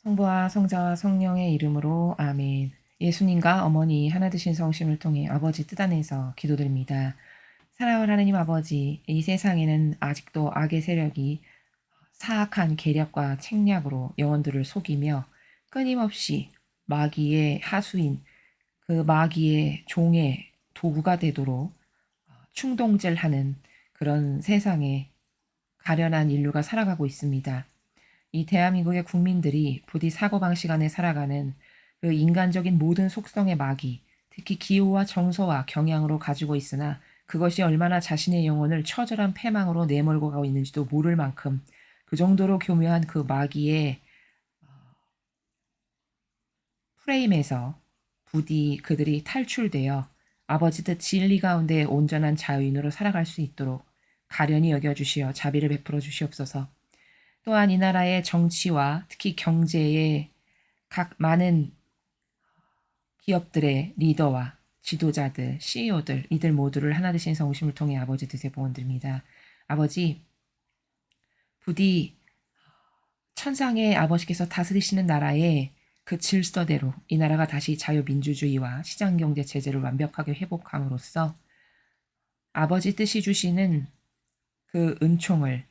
성부와 성자와 성령의 이름으로 아멘. 예수님과 어머니 하나 되신 성심을 통해 아버지 뜻 안에서 기도드립니다. 사랑하는 하나님 아버지, 이 세상에는 아직도 악의 세력이 사악한 계략과 책략으로 영혼들을 속이며 끊임없이 마귀의 하수인 그 마귀의 종의 도구가 되도록 충동질하는 그런 세상에 가련한 인류가 살아가고 있습니다. 이 대한민국의 국민들이 부디 사고방식 안에 살아가는 그 인간적인 모든 속성의 마귀, 특히 기호와 정서와 경향으로 가지고 있으나 그것이 얼마나 자신의 영혼을 처절한 패망으로 내몰고 가고 있는지도 모를 만큼 그 정도로 교묘한 그 마귀의 프레임에서 부디 그들이 탈출되어 아버지 뜻 진리 가운데 온전한 자유인으로 살아갈 수 있도록 가련히 여겨주시어 자비를 베풀어 주시옵소서. 또한 이 나라의 정치와 특히 경제의 각 많은 기업들의 리더와 지도자들, CEO들, 이들 모두를 하나 되신 성심을 통해 아버지 뜻에 봉헌드립니다. 아버지, 부디 천상의 아버지께서 다스리시는 나라의 그 질서대로 이 나라가 다시 자유민주주의와 시장경제 체제를 완벽하게 회복함으로써 아버지 뜻이 주시는 그 은총을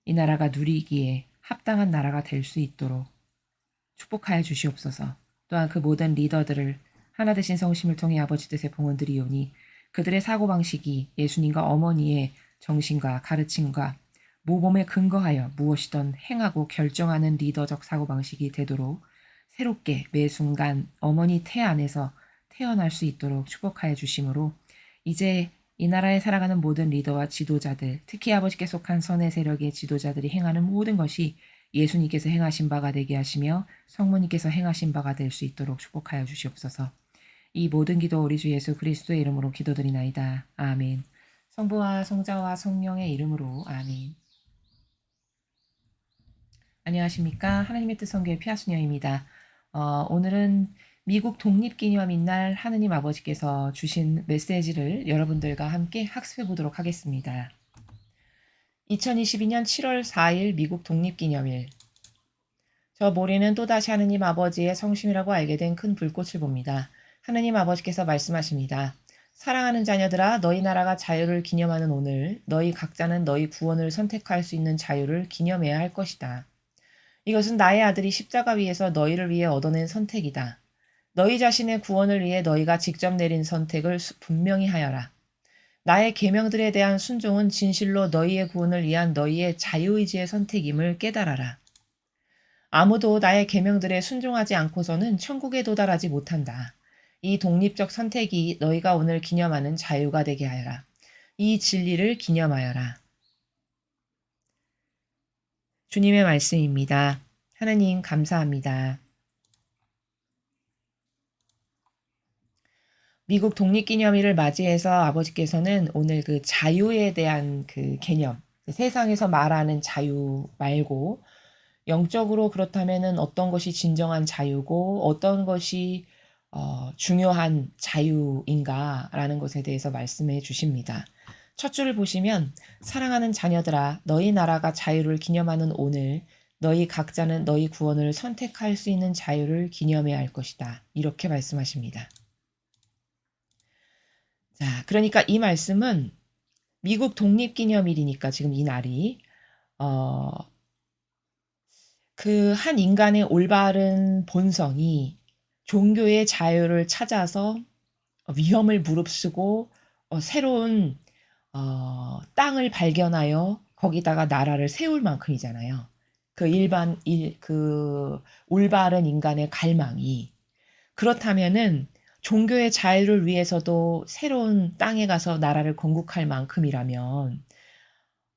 이 나라가 누리기에 합당한 나라가 될 수 있도록 축복하여 주시옵소서. 또한 그 모든 리더들을 하나 되신 성심을 통해 아버지 뜻에 봉헌드리오니 그들의 사고방식이 예수님과 어머니의 정신과 가르침과 모범에 근거하여 무엇이든 행하고 결정하는 리더적 사고방식이 되도록 새롭게 매 순간 어머니 태 안에서 태어날 수 있도록 축복하여 주심으로 이제 이 나라에 살아가는 모든 리더와 지도자들, 특히 아버지께 속한 선의 세력의 지도자들이 행하는 모든 것이 예수님께서 행하신 바가 되게 하시며 성모님께서 행하신 바가 될 수 있도록 축복하여 주시옵소서. 이 모든 기도 우리 주 예수 그리스도의 이름으로 기도드리나이다. 아멘. 성부와 성자와 성령의 이름으로 아멘. 안녕하십니까. 하나님의 뜻 성교의 피아수녀입니다. 오늘은 미국 독립기념일 날 하느님 아버지께서 주신 메시지를 여러분들과 함께 학습해 보도록 하겠습니다. 2022년 7월 4일 미국 독립기념일. 저 모리는 또다시 하느님 아버지의 성심이라고 알게 된 큰 불꽃을 봅니다. 하느님 아버지께서 말씀하십니다. 사랑하는 자녀들아, 너희 나라가 자유를 기념하는 오늘, 너희 각자는 너희 구원을 선택할 수 있는 자유를 기념해야 할 것이다. 이것은 나의 아들이 십자가 위에서 너희를 위해 얻어낸 선택이다. 너희 자신의 구원을 위해 너희가 직접 내린 선택을 분명히 하여라. 나의 계명들에 대한 순종은 진실로 너희의 구원을 위한 너희의 자유의지의 선택임을 깨달아라. 아무도 나의 계명들에 순종하지 않고서는 천국에 도달하지 못한다. 이 독립적 선택이 너희가 오늘 기념하는 자유가 되게 하여라. 이 진리를 기념하여라. 주님의 말씀입니다. 하나님 감사합니다. 미국 독립기념일을 맞이해서 아버지께서는 오늘 그 자유에 대한 그 개념, 세상에서 말하는 자유 말고 영적으로 그렇다면은 어떤 것이 진정한 자유고 어떤 것이 중요한 자유인가라는 것에 대해서 말씀해 주십니다. 첫 줄을 보시면 사랑하는 자녀들아 너희 나라가 자유를 기념하는 오늘 너희 각자는 너희 구원을 선택할 수 있는 자유를 기념해야 할 것이다. 이렇게 말씀하십니다. 자, 그러니까 이 말씀은 미국 독립기념일이니까 지금 이 날이 그 한 인간의 올바른 본성이 종교의 자유를 찾아서 위험을 무릅쓰고 새로운 땅을 발견하여 거기다가 나라를 세울 만큼이잖아요. 그 올바른 인간의 갈망이. 그렇다면은 종교의 자유를 위해서도 새로운 땅에 가서 나라를 건국할 만큼이라면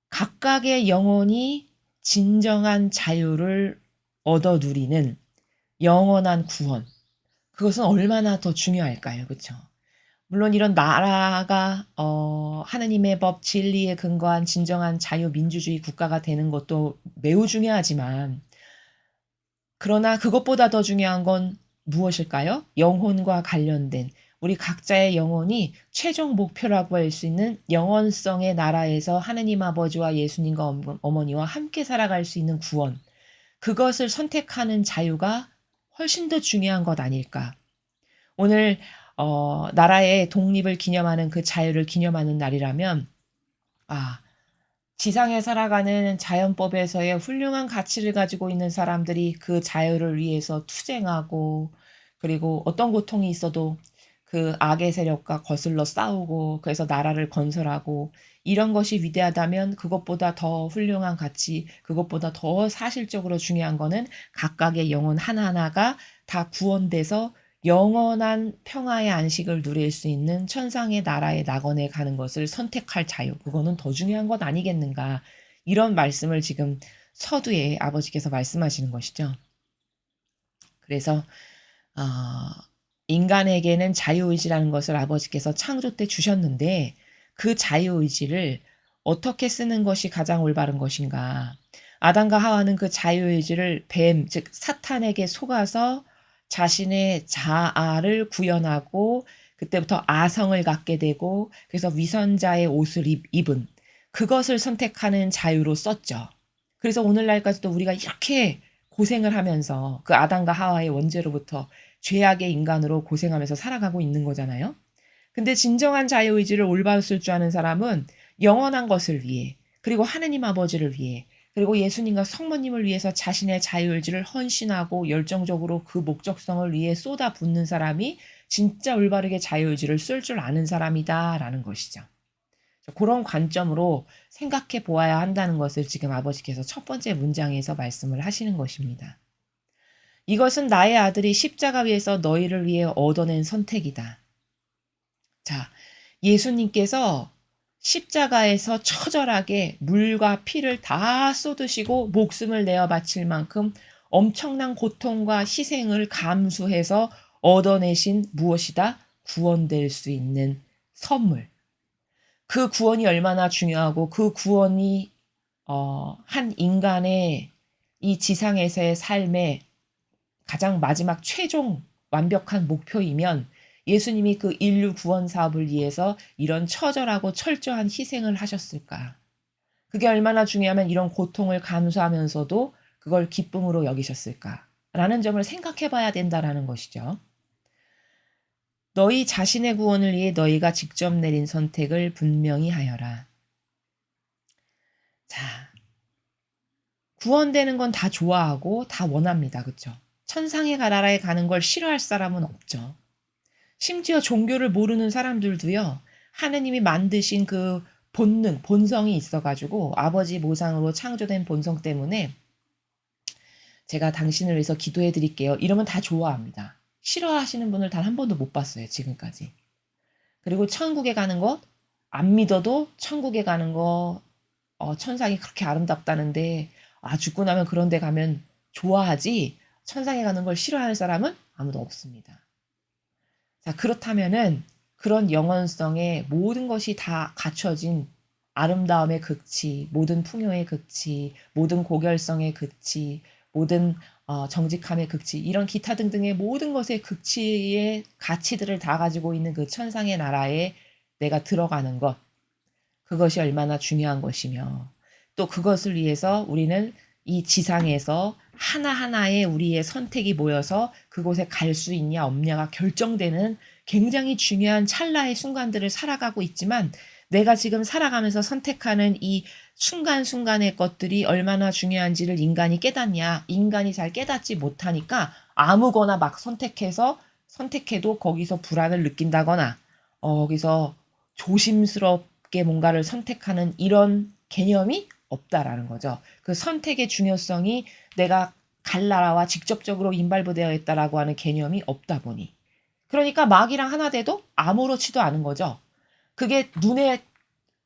각각의 영혼이 진정한 자유를 얻어 누리는 영원한 구원. 그것은 얼마나 더 중요할까요? 그렇죠? 물론 이런 나라가 하느님의 법 진리에 근거한 진정한 자유민주주의 국가가 되는 것도 매우 중요하지만 그러나 그것보다 더 중요한 건 무엇일까요? 영혼과 관련된 우리 각자의 영혼이 최종 목표라고 할 수 있는 영원성의 나라에서 하느님 아버지와 예수님과 어머니와 함께 살아갈 수 있는 구원. 그것을 선택하는 자유가 훨씬 더 중요한 것 아닐까. 오늘 나라의 독립을 기념하는 그 자유를 기념하는 날이라면 지상에 살아가는 자연법에서의 훌륭한 가치를 가지고 있는 사람들이 그 자유를 위해서 투쟁하고 그리고 어떤 고통이 있어도 그 악의 세력과 거슬러 싸우고 그래서 나라를 건설하고 이런 것이 위대하다면 그것보다 더 훌륭한 가치, 그것보다 더 사실적으로 중요한 거는 각각의 영혼 하나하나가 다 구원돼서 영원한 평화의 안식을 누릴 수 있는 천상의 나라의 낙원에 가는 것을 선택할 자유, 그거는 더 중요한 것 아니겠는가. 이런 말씀을 지금 서두에 아버지께서 말씀하시는 것이죠. 그래서 어, 인간에게는 자유의지라는 것을 아버지께서 창조 때 주셨는데 그 자유의지를 어떻게 쓰는 것이 가장 올바른 것인가. 아담과 하와는 그 자유의지를 뱀, 즉 사탄에게 속아서 자신의 자아를 구현하고 그때부터 아성을 갖게 되고 그래서 위선자의 옷을 입은 그것을 선택하는 자유로 썼죠. 그래서 오늘날까지도 우리가 이렇게 고생을 하면서 그 아담과 하와의 원죄로부터 죄악의 인간으로 고생하면서 살아가고 있는 거잖아요. 근데 진정한 자유의지를 올바로 쓸 줄 아는 사람은 영원한 것을 위해 그리고 하느님 아버지를 위해 그리고 예수님과 성모님을 위해서 자신의 자유의지를 헌신하고 열정적으로 그 목적성을 위해 쏟아붓는 사람이 진짜 올바르게 자유의지를 쓸 줄 아는 사람이다라는 것이죠. 그런 관점으로 생각해 보아야 한다는 것을 지금 아버지께서 첫 번째 문장에서 말씀을 하시는 것입니다. 이것은 나의 아들이 십자가 위에서 너희를 위해 얻어낸 선택이다. 자, 예수님께서 십자가에서 처절하게 물과 피를 다 쏟으시고 목숨을 내어 바칠 만큼 엄청난 고통과 희생을 감수해서 얻어내신 무엇이다? 구원될 수 있는 선물. 그 구원이 얼마나 중요하고 그 구원이 한 인간의 이 지상에서의 삶의 가장 마지막 최종 완벽한 목표이면 예수님이 그 인류 구원 사업을 위해서 이런 처절하고 철저한 희생을 하셨을까? 그게 얼마나 중요하면 이런 고통을 감수하면서도 그걸 기쁨으로 여기셨을까? 라는 점을 생각해 봐야 된다라는 것이죠. 너희 자신의 구원을 위해 너희가 직접 내린 선택을 분명히 하여라. 자, 구원되는 건 다 좋아하고 다 원합니다. 그렇죠? 천상의 나라에 가는 걸 싫어할 사람은 없죠. 심지어 종교를 모르는 사람들도요. 하느님이 만드신 그 본능, 본성이 있어가지고 아버지 모상으로 창조된 본성 때문에 제가 당신을 위해서 기도해 드릴게요. 이러면 다 좋아합니다. 싫어하시는 분을 단 한 번도 못 봤어요. 지금까지. 그리고 천국에 가는 것, 안 믿어도 천국에 가는 거, 천상이 그렇게 아름답다는데, 죽고 나면 그런 데 가면 좋아하지, 천상에 가는 걸 싫어하는 사람은 아무도 없습니다. 자, 그렇다면은 그런 영원성에 모든 것이 다 갖춰진 아름다움의 극치, 모든 풍요의 극치, 모든 고결성의 극치, 모든 정직함의 극치, 이런 기타 등등의 모든 것의 극치의 가치들을 다 가지고 있는 그 천상의 나라에 내가 들어가는 것, 그것이 얼마나 중요한 것이며 또 그것을 위해서 우리는 이 지상에서 하나하나의 우리의 선택이 모여서 그곳에 갈 수 있냐 없냐가 결정되는 굉장히 중요한 찰나의 순간들을 살아가고 있지만 내가 지금 살아가면서 선택하는 이 순간순간의 것들이 얼마나 중요한지를 인간이 깨닫냐. 인간이 잘 깨닫지 못하니까 아무거나 막 선택해도 거기서 불안을 느낀다거나 거기서 조심스럽게 뭔가를 선택하는 이런 개념이 없다라는 거죠. 그 선택의 중요성이 내가 갈 나라와 직접적으로 인발부되어 있다라고 하는 개념이 없다 보니. 그러니까 마귀랑 하나 돼도 아무렇지도 않은 거죠. 그게 눈에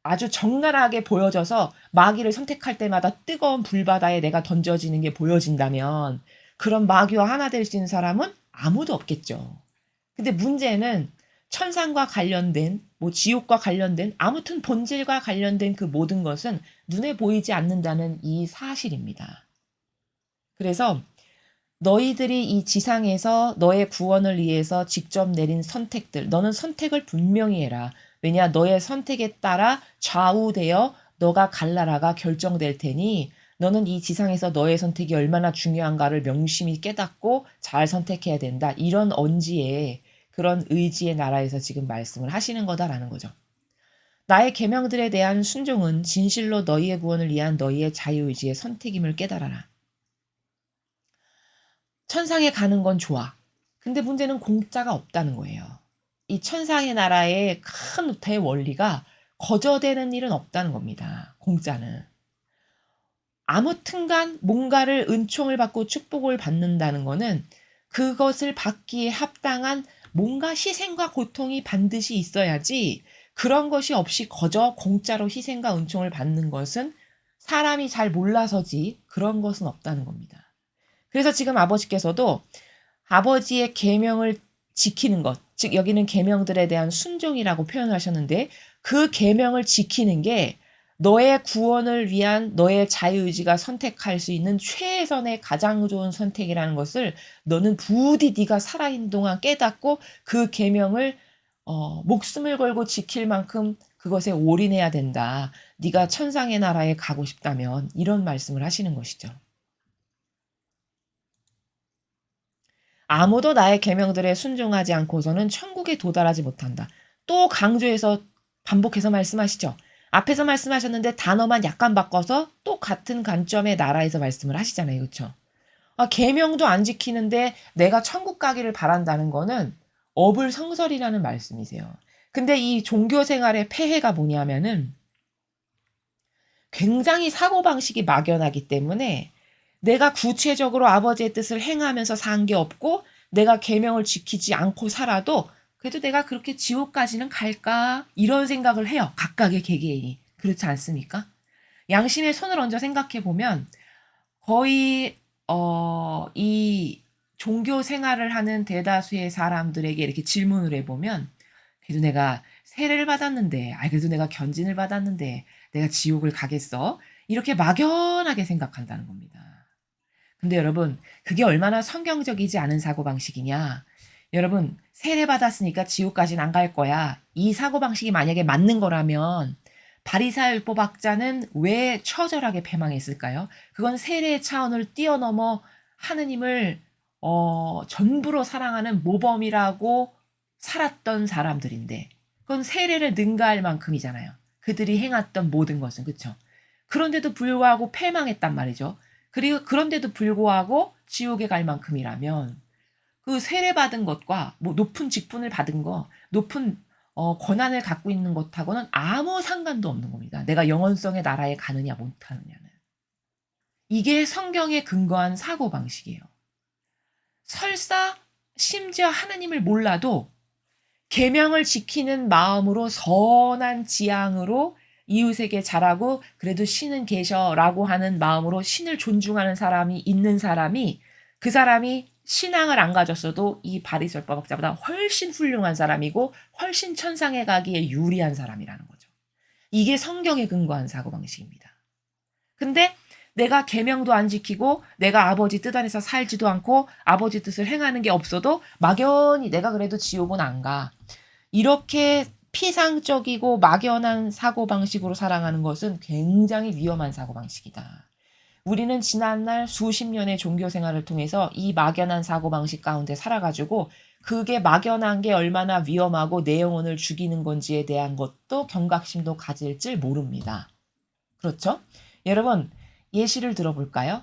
아주 적나라하게 보여져서 마귀를 선택할 때마다 뜨거운 불바다에 내가 던져지는 게 보여진다면 그런 마귀와 하나 될 수 있는 사람은 아무도 없겠죠. 근데 문제는 천상과 관련된 지옥과 관련된 아무튼 본질과 관련된 그 모든 것은 눈에 보이지 않는다는 이 사실입니다. 그래서 너희들이 이 지상에서 너의 구원을 위해서 직접 내린 선택들, 너는 선택을 분명히 해라. 왜냐, 너의 선택에 따라 좌우되어 너가 갈 나라가 결정될 테니 너는 이 지상에서 너의 선택이 얼마나 중요한가를 명심히 깨닫고 잘 선택해야 된다. 이런 언지에 그런 의지의 나라에서 지금 말씀을 하시는 거다라는 거죠. 나의 계명들에 대한 순종은 진실로 너희의 구원을 위한 너희의 자유의지의 선택임을 깨달아라. 천상에 가는 건 좋아. 근데 문제는 공짜가 없다는 거예요. 이 천상의 나라의 큰 대원리가 거저되는 일은 없다는 겁니다. 공짜는. 아무튼간 뭔가를 은총을 받고 축복을 받는다는 거는 그것을 받기에 합당한 뭔가 희생과 고통이 반드시 있어야지 그런 것이 없이 거저 공짜로 희생과 은총을 받는 것은 사람이 잘 몰라서지 그런 것은 없다는 겁니다. 그래서 지금 아버지께서도 아버지의 계명을 지키는 것, 즉 여기는 계명들에 대한 순종이라고 표현하셨는데 그 계명을 지키는 게 너의 구원을 위한 너의 자유의지가 선택할 수 있는 최선의 가장 좋은 선택이라는 것을 너는 부디 네가 살아있는 동안 깨닫고 그 계명을 목숨을 걸고 지킬 만큼 그것에 올인해야 된다. 네가 천상의 나라에 가고 싶다면 이런 말씀을 하시는 것이죠. 아무도 나의 계명들에 순종하지 않고서는 천국에 도달하지 못한다. 또 강조해서 반복해서 말씀하시죠. 앞에서 말씀하셨는데 단어만 약간 바꿔서 또 같은 관점의 나라에서 말씀을 하시잖아요. 그렇죠? 계명도 안 지키는데 내가 천국 가기를 바란다는 거는 어불성설이라는 말씀이세요. 근데 이 종교 생활의 폐해가 뭐냐면은 굉장히 사고방식이 막연하기 때문에 내가 구체적으로 아버지의 뜻을 행하면서 산 게 없고 내가 계명을 지키지 않고 살아도 그래도 내가 그렇게 지옥까지는 갈까? 이런 생각을 해요. 각각의 개개인이. 그렇지 않습니까? 양심의 손을 얹어 생각해 보면 거의 이 종교 생활을 하는 대다수의 사람들에게 이렇게 질문을 해보면 그래도 내가 세례를 받았는데 그래도 내가 견진을 받았는데 내가 지옥을 가겠어? 이렇게 막연하게 생각한다는 겁니다. 근데 여러분 그게 얼마나 성경적이지 않은 사고방식이냐. 여러분 세례받았으니까 지옥까지는 안 갈 거야. 이 사고방식이 만약에 맞는 거라면 바리사의 율법학자는 왜 처절하게 패망했을까요? 그건 세례의 차원을 뛰어넘어 하느님을 전부로 사랑하는 모범이라고 살았던 사람들인데 그건 세례를 능가할 만큼이잖아요. 그들이 행했던 모든 것은. 그렇죠? 그런데도 불구하고 패망했단 말이죠. 그리고 그런데도 불구하고 지옥에 갈 만큼이라면 그 세례받은 것과 뭐 높은 직분을 받은 거, 높은 권한을 갖고 있는 것하고는 아무 상관도 없는 겁니다. 내가 영원성의 나라에 가느냐 못하느냐는. 이게 성경에 근거한 사고방식이에요. 설사 심지어 하나님을 몰라도 계명을 지키는 마음으로 선한 지향으로 이웃에게 잘하고 그래도 신은 계셔라고 하는 마음으로 신을 존중하는 사람이 있는 사람이 그 사람이 신앙을 안 가졌어도 이 바리새파학자보다 훨씬 훌륭한 사람이고 훨씬 천상에 가기에 유리한 사람이라는 거죠. 이게 성경에 근거한 사고방식입니다. 근데 내가 계명도 안 지키고 내가 아버지 뜻 안에서 살지도 않고 아버지 뜻을 행하는 게 없어도 막연히 내가 그래도 지옥은 안 가. 이렇게 피상적이고 막연한 사고방식으로 살아가는 것은 굉장히 위험한 사고방식이다. 우리는 지난날 수십 년의 종교 생활을 통해서 이 막연한 사고방식 가운데 살아가지고 그게 막연한 게 얼마나 위험하고 내 영혼을 죽이는 건지에 대한 것도 경각심도 가질 줄 모릅니다. 그렇죠? 여러분 예시를 들어볼까요?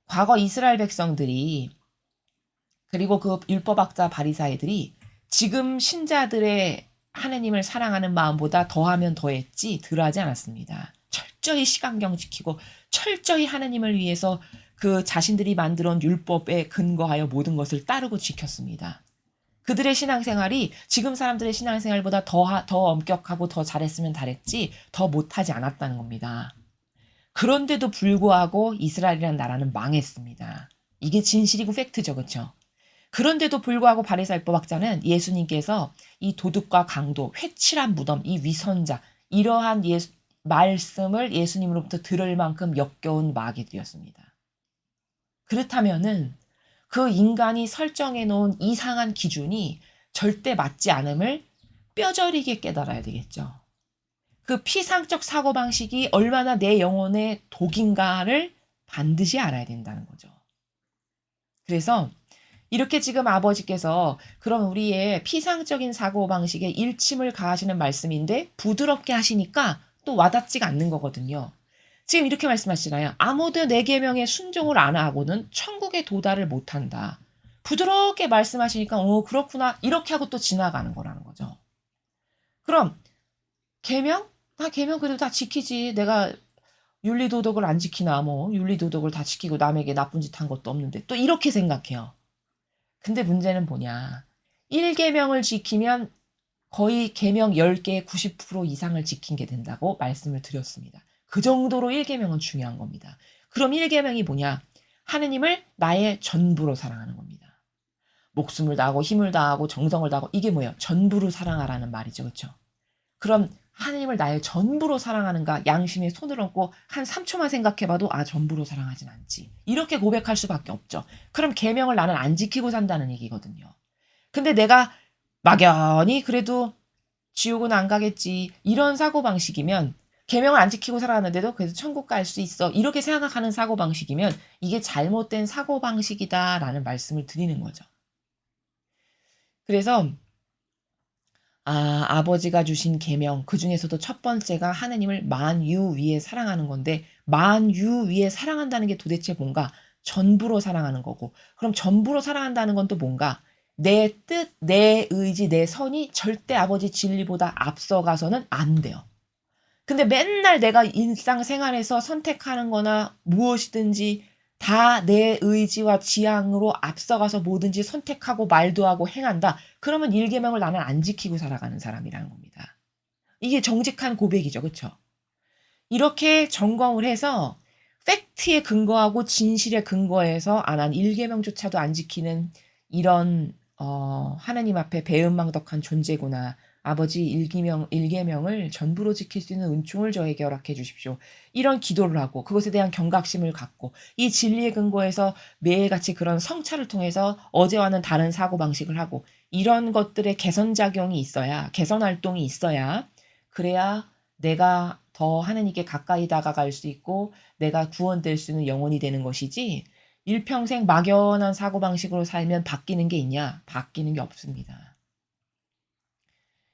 과거 이스라엘 백성들이 그리고 그 율법학자 바리사이들이 지금 신자들의 하느님을 사랑하는 마음보다 더하면 더했지 덜하지 않았습니다. 철저히 시간경 지키고 철저히 하느님을 위해서 그 자신들이 만들어 온 율법에 근거하여 모든 것을 따르고 지켰습니다. 그들의 신앙생활이 지금 사람들의 신앙생활보다 더 엄격하고 더 잘했으면 잘했지 더 못하지 않았다는 겁니다. 그런데도 불구하고 이스라엘이라는 나라는 망했습니다. 이게 진실이고 팩트죠. 그렇죠? 그런데도 불구하고 바리새법학자는 예수님께서 이 도둑과 강도, 회칠한 무덤, 이 위선자 이러한 말씀을 예수님으로부터 들을 만큼 역겨운 마귀들이었습니다. 그렇다면은 그 인간이 설정해 놓은 이상한 기준이 절대 맞지 않음을 뼈저리게 깨달아야 되겠죠. 그 피상적 사고방식이 얼마나 내 영혼의 독인가를 반드시 알아야 된다는 거죠. 그래서 이렇게 지금 아버지께서 그럼 우리의 피상적인 사고방식에 일침을 가하시는 말씀인데 부드럽게 하시니까 또 와닿지가 않는 거거든요. 지금 이렇게 말씀하시잖아요. 아무도 내 계명에 순종을 안 하고는 천국에 도달을 못한다. 부드럽게 말씀하시니까 그렇구나 이렇게 하고 또 지나가는 거라는 거죠. 그럼 계명? 나 계명 그래도 다 지키지. 내가 윤리도덕을 안 지키나 뭐 윤리도덕을 다 지키고 남에게 나쁜 짓 한 것도 없는데 또 이렇게 생각해요. 근데 문제는 뭐냐. 1계명을 지키면 거의 계명 10개의 90% 이상을 지킨 게 된다고 말씀을 드렸습니다. 그 정도로 1계명은 중요한 겁니다. 그럼 1계명이 뭐냐? 하느님을 나의 전부로 사랑하는 겁니다. 목숨을 다하고 힘을 다하고 정성을 다하고 이게 뭐예요? 전부로 사랑하라는 말이죠. 그렇죠? 그럼 하느님을 나의 전부로 사랑하는가? 양심에 손을 얹고 한 3초만 생각해봐도 전부로 사랑하진 않지. 이렇게 고백할 수밖에 없죠. 그럼 계명을 나는 안 지키고 산다는 얘기거든요. 근데 내가 막연히 그래도 지옥은 안 가겠지. 이런 사고방식이면 계명을 안 지키고 살아가는데도 그래도 천국 갈 수 있어. 이렇게 생각하는 사고방식이면 이게 잘못된 사고방식이다라는 말씀을 드리는 거죠. 그래서 아버지가 주신 계명 그 중에서도 첫 번째가 하느님을 만유 위에 사랑하는 건데 만유 위에 사랑한다는 게 도대체 뭔가? 전부로 사랑하는 거고 그럼 전부로 사랑한다는 건 또 뭔가? 내 뜻, 내 의지, 내 선이 절대 아버지 진리보다 앞서가서는 안 돼요. 근데 맨날 내가 일상생활에서 선택하는 거나 무엇이든지 다 내 의지와 지향으로 앞서가서 뭐든지 선택하고 말도 하고 행한다. 그러면 일계명을 나는 안 지키고 살아가는 사람이라는 겁니다. 이게 정직한 고백이죠. 그렇죠? 이렇게 점검을 해서 팩트에 근거하고 진실에 근거해서 난 일계명조차도 안 지키는 이런 하나님 앞에 배은망덕한 존재구나. 아버지 일계명을 전부로 지킬 수 있는 은총을 저에게 허락해 주십시오. 이런 기도를 하고 그것에 대한 경각심을 갖고 이 진리에 근거해서 매일같이 그런 성찰을 통해서 어제와는 다른 사고방식을 하고 이런 것들의 개선작용이 있어야 개선활동이 있어야 그래야 내가 더 하느님께 가까이 다가갈 수 있고 내가 구원될 수 있는 영혼이 되는 것이지 일평생 막연한 사고방식으로 살면 바뀌는 게 있냐? 바뀌는 게 없습니다.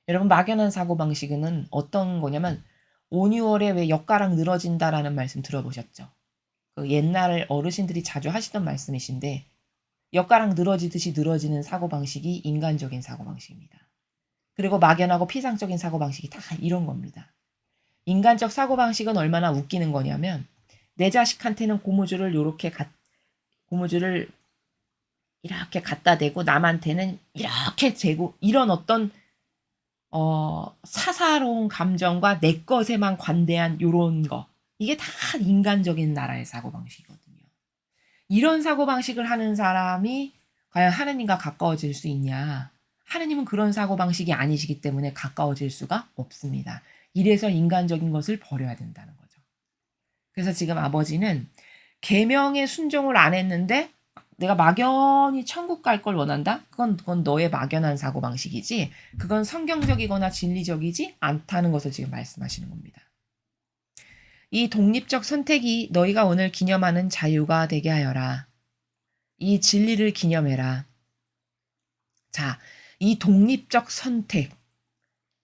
여러분 막연한 사고방식은 어떤 거냐면 5,6월에 왜 엿가락 늘어진다라는 말씀 들어보셨죠? 그 옛날 어르신들이 자주 하시던 말씀이신데 엿가락 늘어지듯이 늘어지는 사고방식이 인간적인 사고방식입니다. 그리고 막연하고 피상적인 사고방식이 다 이런 겁니다. 인간적 사고방식은 얼마나 웃기는 거냐면 내 자식한테는 고무줄을 이렇게 갖다 대고 남한테는 이렇게 재고 이런 어떤 사사로운 감정과 내 것에만 관대한 요런 거 이게 다 인간적인 나라의 사고방식이거든요. 이런 사고방식을 하는 사람이 과연 하느님과 가까워질 수 있냐? 하느님은 그런 사고방식이 아니시기 때문에 가까워질 수가 없습니다. 이래서 인간적인 것을 버려야 된다는 거죠. 그래서 지금 아버지는 계명에 순종을 안 했는데 내가 막연히 천국 갈 걸 원한다? 그건 너의 막연한 사고방식이지 그건 성경적이거나 진리적이지 않다는 것을 지금 말씀하시는 겁니다. 이 독립적 선택이 너희가 오늘 기념하는 자유가 되게 하여라. 이 진리를 기념해라. 자, 이 독립적 선택.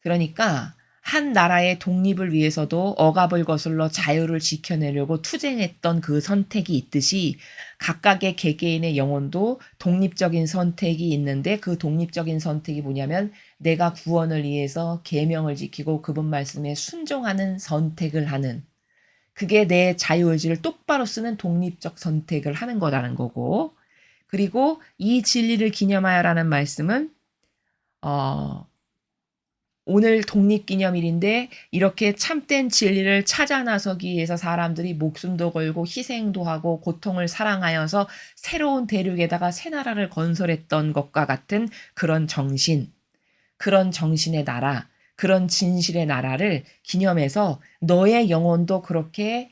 그러니까 한 나라의 독립을 위해서도 억압을 거슬러 자유를 지켜내려고 투쟁했던 그 선택이 있듯이 각각의 개개인의 영혼도 독립적인 선택이 있는데 그 독립적인 선택이 뭐냐면 내가 구원을 위해서 계명을 지키고 그분 말씀에 순종하는 선택을 하는 그게 내 자유의지를 똑바로 쓰는 독립적 선택을 하는 거라는 거고 그리고 이 진리를 기념하여라는 말씀은 오늘 독립기념일인데 이렇게 참된 진리를 찾아 나서기 위해서 사람들이 목숨도 걸고 희생도 하고 고통을 사랑하여서 새로운 대륙에다가 새 나라를 건설했던 것과 같은 그런 정신, 그런 정신의 나라, 그런 진실의 나라를 기념해서 너의 영혼도 그렇게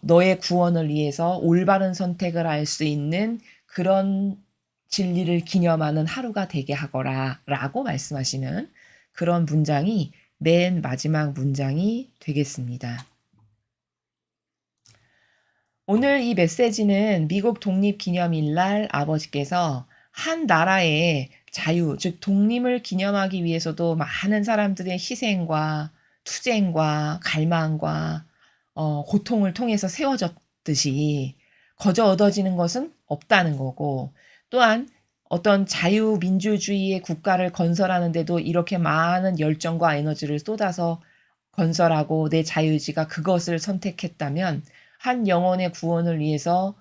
너의 구원을 위해서 올바른 선택을 할 수 있는 그런 진리를 기념하는 하루가 되게 하거라 라고 말씀하시는 그런 문장이 맨 마지막 문장이 되겠습니다. 오늘 이 메시지는 미국 독립기념일날 아버지께서 한 나라의 자유, 즉 독립을 기념하기 위해서도 많은 사람들의 희생과 투쟁과 갈망과 고통을 통해서 세워졌듯이 거저 얻어지는 것은 없다는 거고, 또한 어떤 자유민주주의의 국가를 건설하는데도 이렇게 많은 열정과 에너지를 쏟아서 건설하고 내 자유의지가 그것을 선택했다면 한 영혼의 구원을 위해서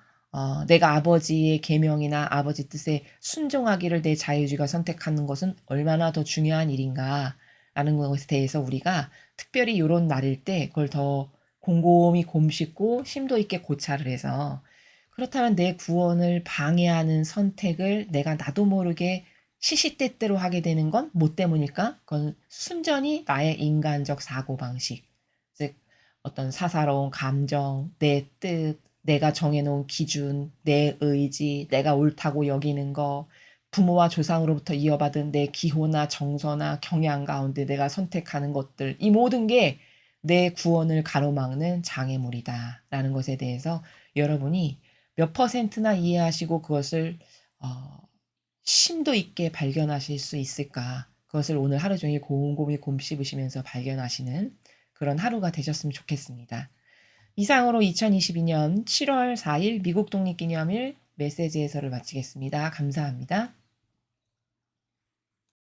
내가 아버지의 계명이나 아버지 뜻에 순종하기를 내 자유주의가 선택하는 것은 얼마나 더 중요한 일인가라는 것에 대해서 우리가 특별히 요런 날일 때 그걸 더 곰곰이 곰씹고 심도 있게 고찰을 해서, 그렇다면 내 구원을 방해하는 선택을 내가 나도 모르게 시시때때로 하게 되는 건 뭐 때문일까? 그건 순전히 나의 인간적 사고방식, 즉 어떤 사사로운 감정, 내 뜻, 내가 정해놓은 기준, 내 의지, 내가 옳다고 여기는 거, 부모와 조상으로부터 이어받은 내 기호나 정서나 경향 가운데 내가 선택하는 것들, 이 모든 게 내 구원을 가로막는 장애물이다라는 것에 대해서 여러분이 몇 퍼센트나 이해하시고 그것을 어, 심도 있게 발견하실 수 있을까? 그것을 오늘 하루 종일 곰곰이 곰씹으시면서 발견하시는 그런 하루가 되셨으면 좋겠습니다. 이상으로 2022년 7월 4일 미국 독립기념일 메시지 해설을 마치겠습니다. 감사합니다.